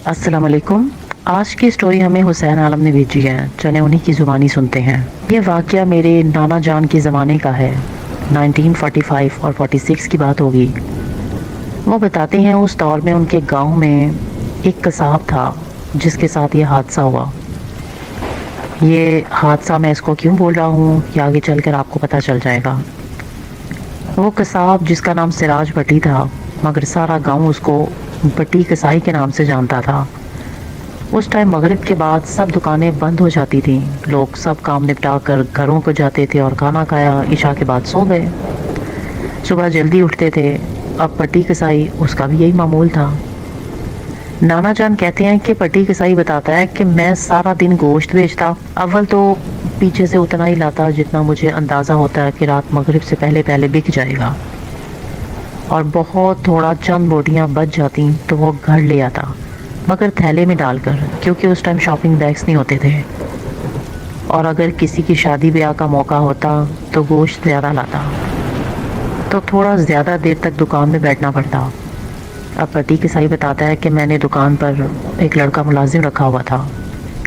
अस्सलाम वालेकुम। आज की स्टोरी हमें हुसैन आलम ने भेजी है। चले उन्हीं की ज़ुबानी सुनते हैं। ये वाक़या मेरे नाना जान के ज़माने का है। 1945 और 46 की बात होगी। वो बताते हैं उस दौर में उनके गांव में एक कसाब था जिसके साथ ये हादसा हुआ। ये हादसा मैं इसको क्यों बोल रहा हूँ ये आगे चलकर आपको पता चल जाएगा। वो कसाब जिसका नाम सिराज भट्टी था, मगर सारा गांव उसको भट्टी कसाई के नाम से जानता था। उस टाइम मगरिब के बाद सब दुकानें बंद हो जाती थीं। लोग सब काम निपटा कर घरों को जाते थे और खाना खाया, इशा के बाद सो गए। सुबह जल्दी उठते थे। अब पट्टी कसाई उसका भी यही मामूल था। नाना जान कहते हैं कि पट्टी कसाई बताता है कि मैं सारा दिन गोश्त बेचता। अव्वल तो पीछे से उतना ही लाता जितना मुझे अंदाज़ा होता है कि रात मगरिब से पहले पहले बिक जाएगा, और बहुत थोड़ा चंद बोटियाँ बच जाती तो वो घर ले आता, मगर थैले में डालकर, क्योंकि उस टाइम शॉपिंग बैग्स नहीं होते थे। और अगर किसी की शादी ब्याह का मौका होता तो गोश्त ज़्यादा लाता, तो थोड़ा ज़्यादा देर तक दुकान में बैठना पड़ता। अब पट्टी कसाई बताता है कि मैंने दुकान पर एक लड़का मुलाजिम रखा हुआ था।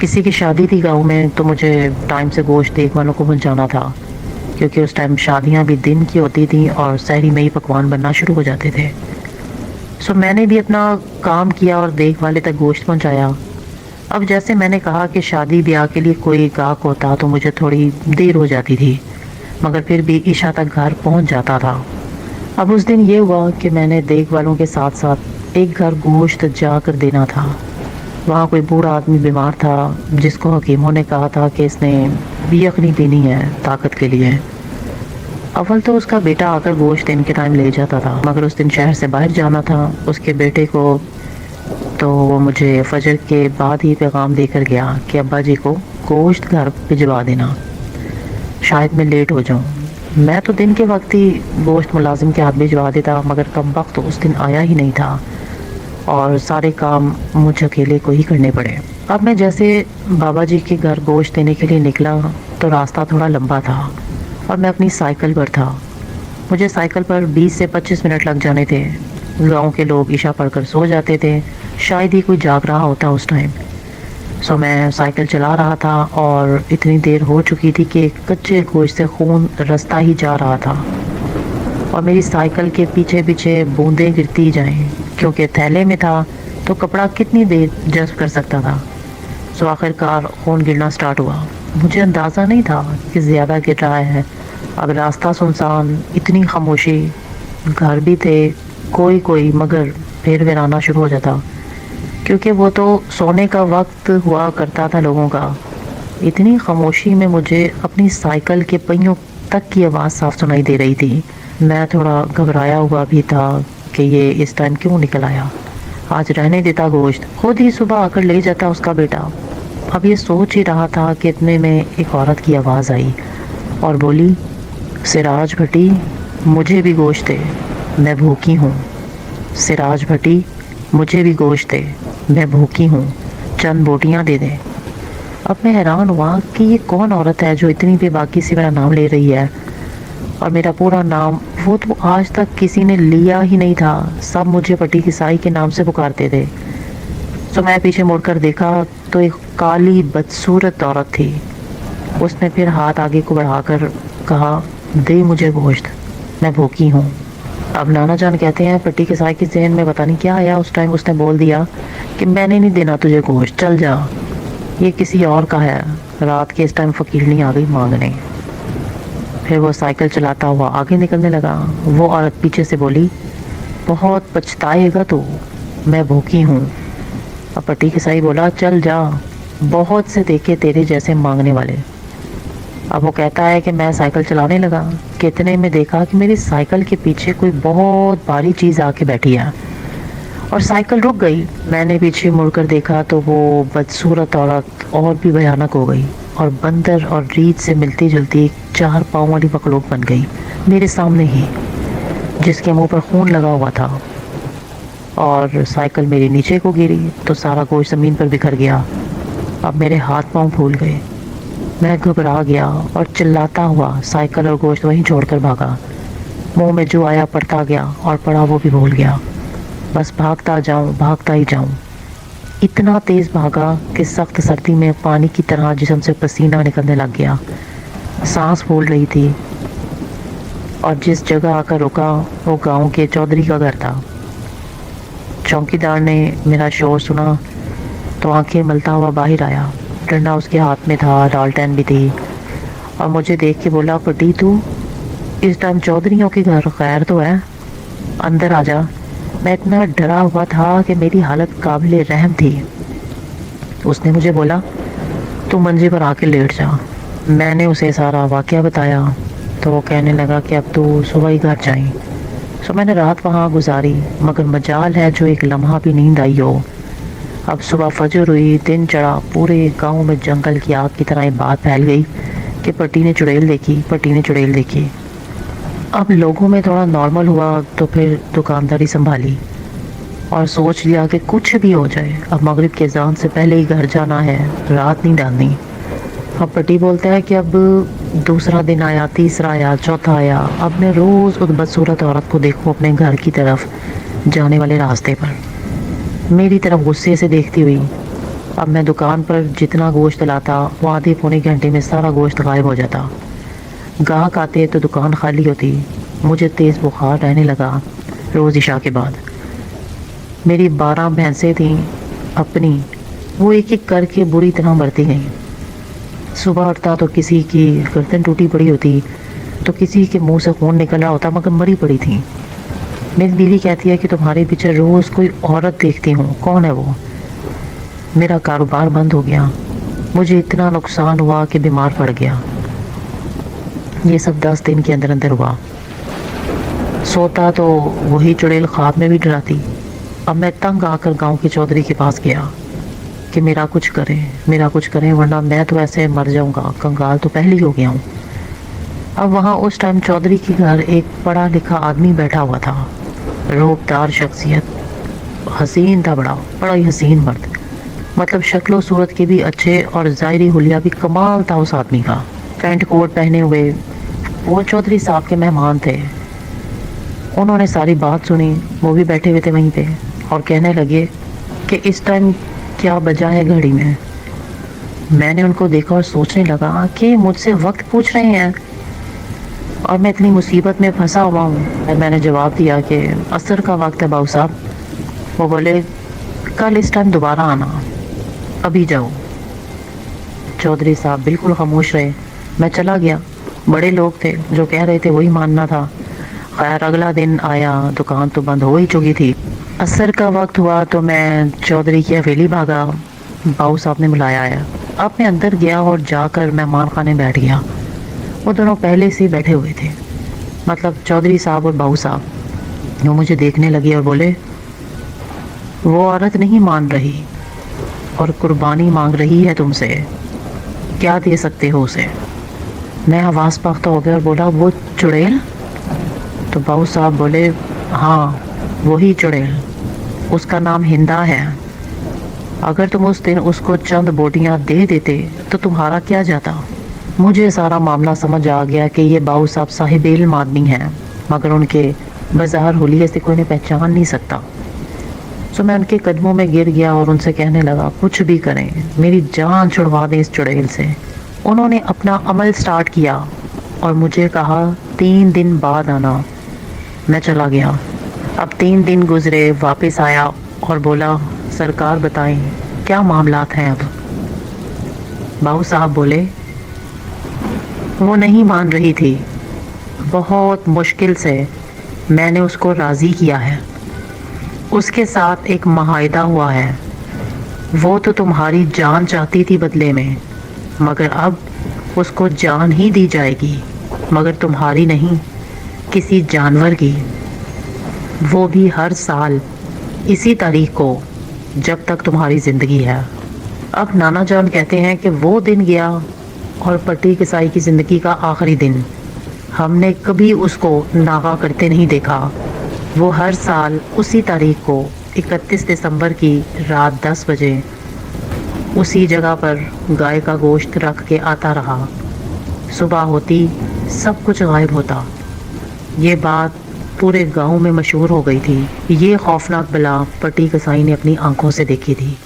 किसी की शादी थी गाँव में, तो मुझे टाइम से गोश्त देख वालों को पहुँचाना था, क्योंकि उस टाइम शादियाँ भी दिन की होती थी और सहरी में ही पकवान बनना शुरू हो जाते थे। सो मैंने भी अपना काम किया और देख वाले तक गोश्त पहुंचाया। अब जैसे मैंने कहा कि शादी ब्याह के लिए कोई गाहक होता तो मुझे थोड़ी देर हो जाती थी, मगर फिर भी ईशा तक घर पहुंच जाता था। अब उस दिन ये हुआ कि मैंने देख वालों के साथ साथ एक घर गोश्त जाकर देना था। वहाँ कोई बूढ़ा आदमी बीमार था जिसको हकीमों ने कहा था कि इसने यखनी पीनी है ताकत के लिए। अव्वल तो उसका बेटा आकर गोश्त देने के टाइम ले जाता था, मगर उस दिन शहर से बाहर जाना था उसके बेटे को, तो वो मुझे फजर के बाद ही पैगाम देकर गया कि अब्बा जी को गोश्त घर भिजवा देना, शायद मैं लेट हो जाऊं। मैं तो दिन के वक्त ही गोश्त मुलाजिम के हाथ भिजवा देता, मगर कम वक्त तो उस दिन आया ही नहीं था और सारे काम मुझे अकेले को ही करने पड़े। अब मैं जैसे बाबा जी के घर गोश्त देने के लिए निकला तो रास्ता थोड़ा लंबा था और मैं अपनी साइकिल पर था। मुझे साइकिल पर 20 से 25 मिनट लग जाने थे। गांव के लोग इशा पढ़कर सो जाते थे, शायद ही कोई जाग रहा होता उस टाइम। सो मैं साइकिल चला रहा था और इतनी देर हो चुकी थी कि कच्चे गोश्त से खून रास्ता ही जा रहा था और मेरी साइकिल के पीछे पीछे बूंदें गिरती जाएं, क्योंकि थैले में था तो कपड़ा कितनी देर जज्ब कर सकता था। सो आखिरकार खून गिरना स्टार्ट हुआ। मुझे अंदाज़ा नहीं था कि ज़्यादा गिर रहा है। अब रास्ता सुनसान, इतनी खामोशी, घर भी थे कोई कोई, मगर फिर वीराना शुरू हो जाता, क्योंकि वो तो सोने का वक्त हुआ करता था लोगों का। इतनी खामोशी में मुझे अपनी साइकिल के पहियों तक की आवाज़ साफ सुनाई दे रही थी। मैं थोड़ा घबराया हुआ भी था कि ये इस टाइम क्यों निकल आया, आज रहने देता गोश्त, खुद ही सुबह आकर ले जाता उसका बेटा। अब ये सोच ही रहा था कि इतने में एक औरत की आवाज़ आई और बोली, सिराज भट्टी मुझे भी गोश्त दे, मैं भूखी हूँ। सिराज भट्टी मुझे भी गोश्त दे, मैं भूखी हूँ, चंद बोटियाँ दे दे। अब मैं हैरान हुआ कि ये कौन औरत है जो इतनी बेबाकी से मेरा नाम ले रही है, और मेरा पूरा नाम वो तो आज तक किसी ने लिया ही नहीं था। सब मुझे पट्टी कसाई के नाम से पुकारते थे। तो मैं पीछे मुड़कर देखा तो एक काली बदसूरत औरत थी। उसने फिर हाथ आगे को बढ़ाकर कहा, दे मुझे गोश्त, मैं भूखी हूँ। अब नाना जान कहते हैं पट्टी कसाई के ज़हन में पता नहीं क्या आया, उस टाइम उसने बोल दिया कि मैंने नहीं देना तुझे गोश्त, चल जा, ये किसी और का है। रात के इस टाइम फकीरनी आ गई मांगने। फिर वो साइकिल चलाता हुआ आगे निकलने लगा। वो औरत पीछे से बोली, बहुत पछताएगा तू, मैं भूखी हूँ। अब पट्टी कसाई बोला, चल जा, बहुत से देखे तेरे जैसे मांगने वाले। अब वो कहता है कि मैं साइकिल चलाने लगा, कितने में देखा कि मेरी साइकिल के पीछे कोई बहुत भारी चीज़ आके बैठी है और साइकिल रुक गई। मैंने पीछे मुड़कर देखा तो वो बदसूरत औरत और भी भयानक हो गई और बंदर और रीछ से मिलती जुलती 4 पाँव वाली मखलूक बन गई मेरे सामने ही, जिसके मुंह पर खून लगा हुआ था। और साइकिल मेरे नीचे को गिरी तो सारा गोश्त ज़मीन पर बिखर गया। अब मेरे हाथ पांव फूल गए। मैं घबरा गया और चिल्लाता हुआ साइकिल और गोश्त वहीं छोड़कर भागा। मुंह में जो आया पड़ता गया और पड़ा वो भी भूल गया। बस भागता जाऊं, भागता ही जाऊं। इतना तेज़ भागा कि सख्त सर्दी में पानी की तरह जिस्म से पसीना निकलने लग गया। सांस फूल रही थी और जिस जगह आकर रुका वो गांव के चौधरी का घर था। चौकीदार ने मेरा शोर सुना तो आंखें मलता हुआ बाहर आया। डंडा उसके हाथ में था, लालटेन भी थी, और मुझे देख के बोला, पटी तू इस टाइम चौधरियों के घर खैर तो है, अंदर आ जा। मैं इतना डरा हुआ था कि मेरी हालत काबिल रहम थी। उसने मुझे बोला, तू मंजे पर आके लेट जा। मैंने उसे सारा वाक़या बताया तो वो कहने लगा कि अब तो सुबह ही घर जाएं। सो मैंने रात वहाँ गुजारी, मगर मजाल है जो एक लम्हा भी नींद आई हो। अब सुबह फजर हुई, दिन चढ़ा, पूरे गांव में जंगल की आग की तरह ये बात फैल गई कि पट्टी ने चुड़ैल देखी, पट्टी ने चुड़ैल देखी। अब लोगों में थोड़ा नॉर्मल हुआ तो फिर दुकानदारी संभाली और सोच लिया कि कुछ भी हो जाए, अब मगरिब के अज़ान से पहले ही घर जाना है, रात नहीं डालनी। अब पट्टी बोलता है कि अब दूसरा दिन आया, तीसरा आया, चौथा आया। अब मैं रोज़ उस बदसूरत औरत को देखूं अपने घर की तरफ जाने वाले रास्ते पर, मेरी तरफ गुस्से से देखती हुई। अब मैं दुकान पर जितना गोश्त लाता वो आधे पौने घंटे में सारा गोश्त गायब हो जाता। गाहक आते तो दुकान खाली होती। मुझे तेज़ बुखार रहने लगा। रोज़ इशा के बाद मेरी 12 भैंसें थीं अपनी, वो एक एक करके बुरी तरह मरती गईं। सुबह उठता तो किसी की गर्दन टूटी पड़ी होती, तो किसी के मुंह से खून निकल रहा होता, मगर मरी पड़ी थी। मेरी बीवी कहती है कि तुम्हारे पीछे रोज़ कोई औरत देखती हूँ, कौन है वो? मेरा कारोबार बंद हो गया, मुझे इतना नुकसान हुआ कि बीमार पड़ गया। ये सब 10 दिन के अंदर अंदर हुआ। सोता तो वही चुड़ैल ख्वाब में भी डराती। अब मैं तंग आकर गांव के चौधरी के पास गया कि मेरा कुछ करें, मेरा कुछ करें, वरना मैं तो ऐसे मर जाऊंगा, कंगाल तो पहले ही हो गया हूँ। अब वहाँ उस टाइम चौधरी के घर एक पढ़ा लिखा आदमी बैठा हुआ था, रूपदार शख्सियत, हसीन था, बड़ा ही हसीन मर्द, मतलब शक्लो सूरत के भी अच्छे और ज़ाहिरी हुलिया भी कमाल था उस आदमी का। पैंट कोट पहने हुए वो चौधरी साहब के मेहमान थे। उन्होंने सारी बात सुनी, वो भी बैठे हुए थे वहीं पे, और कहने लगे कि इस टाइम क्या बजा है घड़ी में। मैंने उनको देखा और सोचने लगा कि मुझसे वक्त पूछ रहे हैं और मैं इतनी मुसीबत में फंसा हुआ हूँ। मैंने जवाब दिया कि असर का वक्त है बाबू साहब। वो बोले, कल इस टाइम दोबारा आना, अभी जाओ। चौधरी साहब बिल्कुल खामोश रहे। मैं चला गया। बड़े लोग थे, जो कह रहे थे वही मानना था। खैर अगला दिन आया, दुकान तो बंद हो ही चुकी थी। असर का वक्त हुआ तो मैं चौधरी की हवेली भागा। बाबू साहब ने बुलाया है। अब मैं अंदर गया और जाकर मेहमान खाने बैठ गया। वो दोनों पहले से बैठे हुए थे, मतलब चौधरी साहब और बाबू साहब। वो मुझे देखने लगे और बोले, वो औरत नहीं मान रही और कुर्बानी मांग रही है तुमसे, क्या दे सकते हो उसे? मैं आवाज़ पाख्ता हो गया और बोला, वो चुड़ैल? तो बाबू साहब बोले, हाँ वही चुड़ैल, उसका नाम हिंदा है। अगर तुम उस दिन उसको चंद बोटियां दे देते तो तुम्हारा क्या जाता? मुझे सारा मामला समझ आ गया कि ये बाबू साहब साहिब इल्म आदमी हैं, मगर उनके बाजार हुलिये से कोई ने पहचान नहीं सकता। तो मैं उनके कदमों में गिर गया और उनसे कहने लगा, कुछ भी करें, मेरी जान छुड़वा दें इस चुड़ैल से। उन्होंने अपना अमल स्टार्ट किया और मुझे कहा 3 दिन बाद आना। मैं चला गया। अब 3 दिन गुजरे, वापस आया और बोला, सरकार बताएं क्या मामलात हैं अब? बाबू साहब बोले, वो नहीं मान रही थी, बहुत मुश्किल से मैंने उसको राज़ी किया है। उसके साथ एक मुआहदा हुआ है। वो तो तुम्हारी जान चाहती थी बदले में, मगर अब उसको जान ही दी जाएगी, मगर तुम्हारी नहीं, किसी जानवर की। वो भी हर साल इसी तारीख को, जब तक तुम्हारी ज़िंदगी है। अब नाना जान कहते हैं कि वो दिन गया और पट्टी किसाई की ज़िंदगी का आखिरी दिन। हमने कभी उसको नागा करते नहीं देखा। वो हर साल उसी तारीख को 31 दिसंबर की रात 10 बजे उसी जगह पर गाय का गोश्त रख के आता रहा। सुबह होती सब कुछ गायब होता। ये बात पूरे गांव में मशहूर हो गई थी। ये खौफनाक बला पट्टी कसाई ने अपनी आंखों से देखी थी।